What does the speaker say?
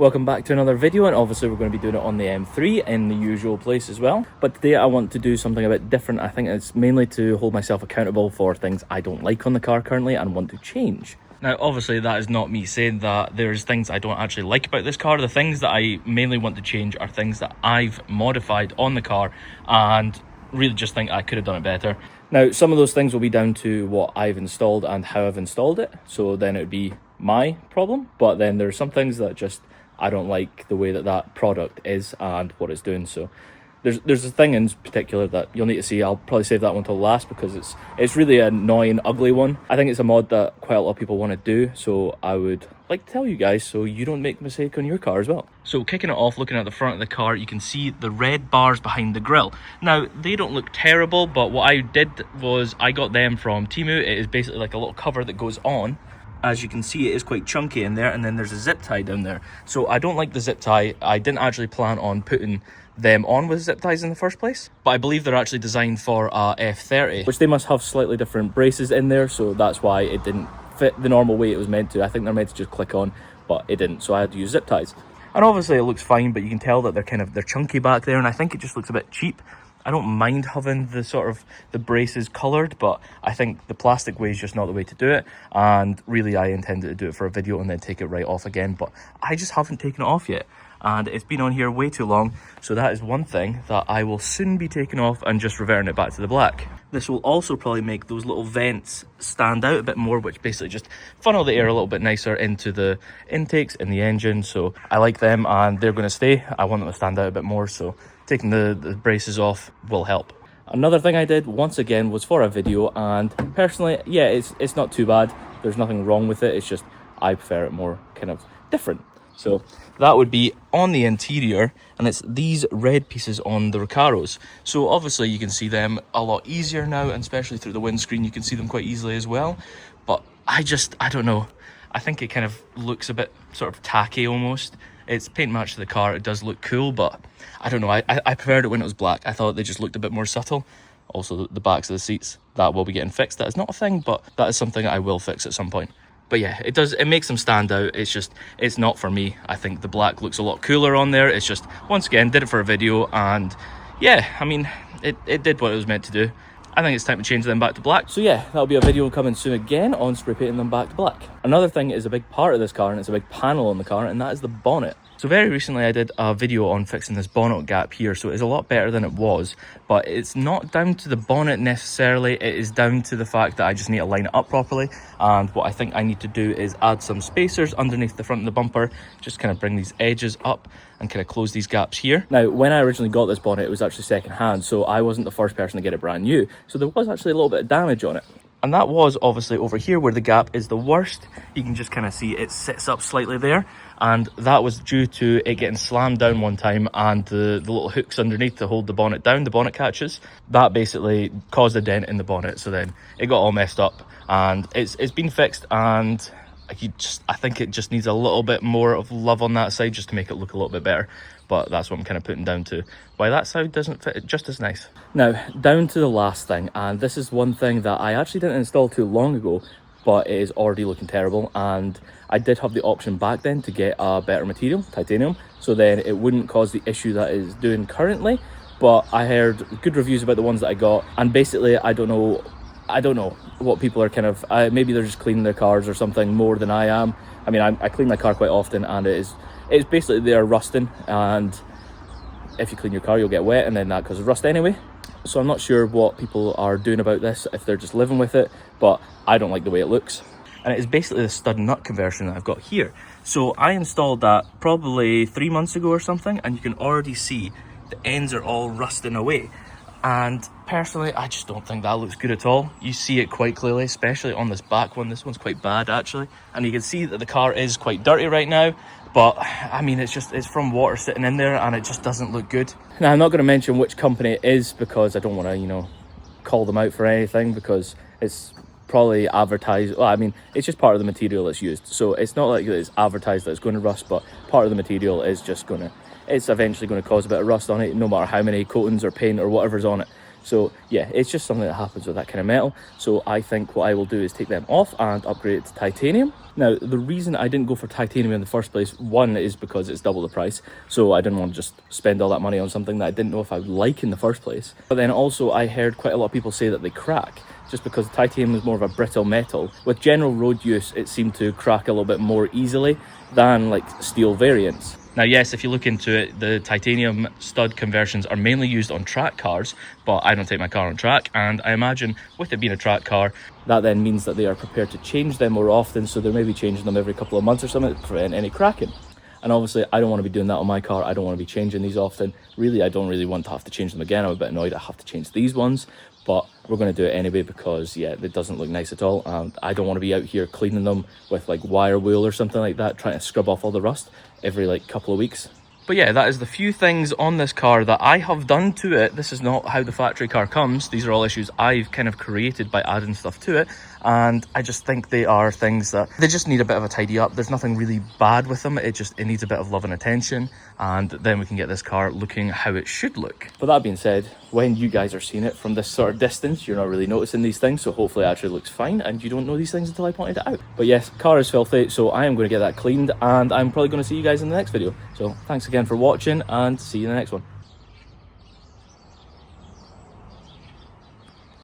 Welcome back to another video, and obviously we're going to be doing it on the M3 in the usual place as well. But today I want to do something a bit different. I think it's mainly to hold myself accountable for things I don't like on the car currently and want to change. Now, obviously that is not me saying that there's things I don't actually like about this car. The things that I mainly want to change are things that I've modified on the car and really just think I could have done it better. Now, some of those things will be down to what I've installed and how I've installed it. So then it would be my problem. But then there's some things that just I don't like the way that that product is and what it's doing. So there's a thing in particular that you'll need to see. I'll probably save that one till last because it's really an annoying, ugly one. I think it's a mod that quite a lot of people want to do, so I would like to tell you guys so you don't make a mistake on your car as well. So kicking it off, looking at the front of the car, you can see the red bars behind the grille. Now, they don't look terrible, but what I did was I got them from Temu. It is basically like a little cover that goes on. As you can see, it is quite chunky in there, and then there's a zip tie down there. So I don't like the zip tie. I didn't actually plan on putting them on with zip ties in the first place, but I believe they're actually designed for a F30, which they must have slightly different braces in there, so that's why it didn't fit the normal way it was meant to. I think they're meant to just click on, but it didn't, so I had to use zip ties. And obviously it looks fine, but you can tell that they're chunky back there, and I think it just looks a bit cheap. I don't mind having the braces coloured, but I think the plastic way is just not the way to do it. And really, I intended to do it for a video and then take it right off again, but I just haven't taken it off yet. And it's been on here way too long, so that is one thing that I will soon be taking off and just reverting it back to the black. This will also probably make those little vents stand out a bit more, which basically just funnel the air a little bit nicer into the intakes in the engine. So I like them and they're going to stay. I want them to stand out a bit more, so taking the braces off will help. Another thing I did once again was for a video, and personally, yeah, it's not too bad. There's nothing wrong with it. It's just I prefer it more kind of different. So that would be on the interior, and it's these red pieces on the Recaros. So obviously you can see them a lot easier now, and especially through the windscreen you can see them quite easily as well. But I don't know, I think it kind of looks a bit sort of tacky almost. It's paint matched to the car, it does look cool, but I don't know, I preferred it when it was black. I thought they just looked a bit more subtle. Also the backs of the seats, that will be getting fixed. That is not a thing, but that is something I will fix at some point. But yeah, it makes them stand out. It's not for me. I think the black looks a lot cooler on there. It's just, once again, did it for a video, and yeah, I mean, it did what it was meant to do. I think it's time to change them back to black. So yeah, that'll be a video coming soon again on spray painting them back to black. Another thing is a big part of this car, and it's a big panel on the car, and that is the bonnet. So very recently I did a video on fixing this bonnet gap here, so it's a lot better than it was, but it's not down to the bonnet necessarily, it is down to the fact that I just need to line it up properly. And what I think I need to do is add some spacers underneath the front of the bumper, just kind of bring these edges up and kind of close these gaps here. Now, when I originally got this bonnet, it was actually second hand, so I wasn't the first person to get it brand new, so there was actually a little bit of damage on it. And that was obviously over here where the gap is the worst. You can just kind of see it sits up slightly there. And that was due to it getting slammed down one time, and the little hooks underneath to hold the bonnet down, the bonnet catches, that basically caused a dent in the bonnet. So then it got all messed up, and it's been fixed, and I think it just needs a little bit more of love on that side just to make it look a little bit better. But that's what I'm kind of putting down to why that side doesn't fit just as nice. Now, down to the last thing, and this is one thing that I actually didn't install too long ago, but it is already looking terrible, and I did have the option back then to get a better material, titanium, so then it wouldn't cause the issue that it's doing currently. But I heard good reviews about the ones that I got, and basically I don't know what people are kind of, maybe they're just cleaning their cars or something more than I am. I mean, I clean my car quite often, and it's basically they're rusting, and if you clean your car you'll get wet, and then that causes rust anyway. So I'm not sure what people are doing about this, if they're just living with it, but I don't like the way it looks. And it is basically the stud nut conversion that I've got here. So I installed that probably 3 months ago or something, and you can already see the ends are all rusting away. And personally, I just don't think that looks good at all. You see it quite clearly, especially on this back one. This one's quite bad actually. And you can see that the car is quite dirty right now, but I mean, it's from water sitting in there, and it just doesn't look good. Now, I'm not going to mention which company it is because I don't want to, call them out for anything, because it's probably advertised. Well, I mean, it's just part of the material that's used, so it's not like it's advertised that it's going to rust, but part of the material is just it's eventually going to cause a bit of rust on it, no matter how many coatings or paint or whatever's on it. So yeah, it's just something that happens with that kind of metal. So I think what I will do is take them off and upgrade it to titanium. Now, the reason I didn't go for titanium in the first place, one, is because it's double the price. So I didn't want to just spend all that money on something that I didn't know if I would like in the first place. But then also I heard quite a lot of people say that they crack, just because titanium is more of a brittle metal. With general road use, it seemed to crack a little bit more easily than like steel variants. Now, yes, if you look into it, the titanium stud conversions are mainly used on track cars, but I don't take my car on track, and I imagine with it being a track car, that then means that they are prepared to change them more often, so they may be changing them every couple of months or something to prevent any cracking. And obviously, I don't want to be doing that on my car. I don't want to be changing these often. Really, I don't really want to have to change them again. I'm a bit annoyed I have to change these ones, but we're going to do it anyway because, yeah, it doesn't look nice at all. And I don't want to be out here cleaning them with like wire wool or something like that, trying to scrub off all the rust every like couple of weeks. But yeah, that is the few things on this car that I have done to it. This is not how the factory car comes. These are all issues I've kind of created by adding stuff to it. And I just think they are things that they just need a bit of a tidy up. There's nothing really bad with them. It needs a bit of love and attention. And then we can get this car looking how it should look. But that being said, when you guys are seeing it from this sort of distance, you're not really noticing these things. So hopefully it actually looks fine and you don't know these things until I pointed it out. But yes, car is filthy. So I am going to get that cleaned and I'm probably going to see you guys in the next video. So thanks again for watching and see you in the next one.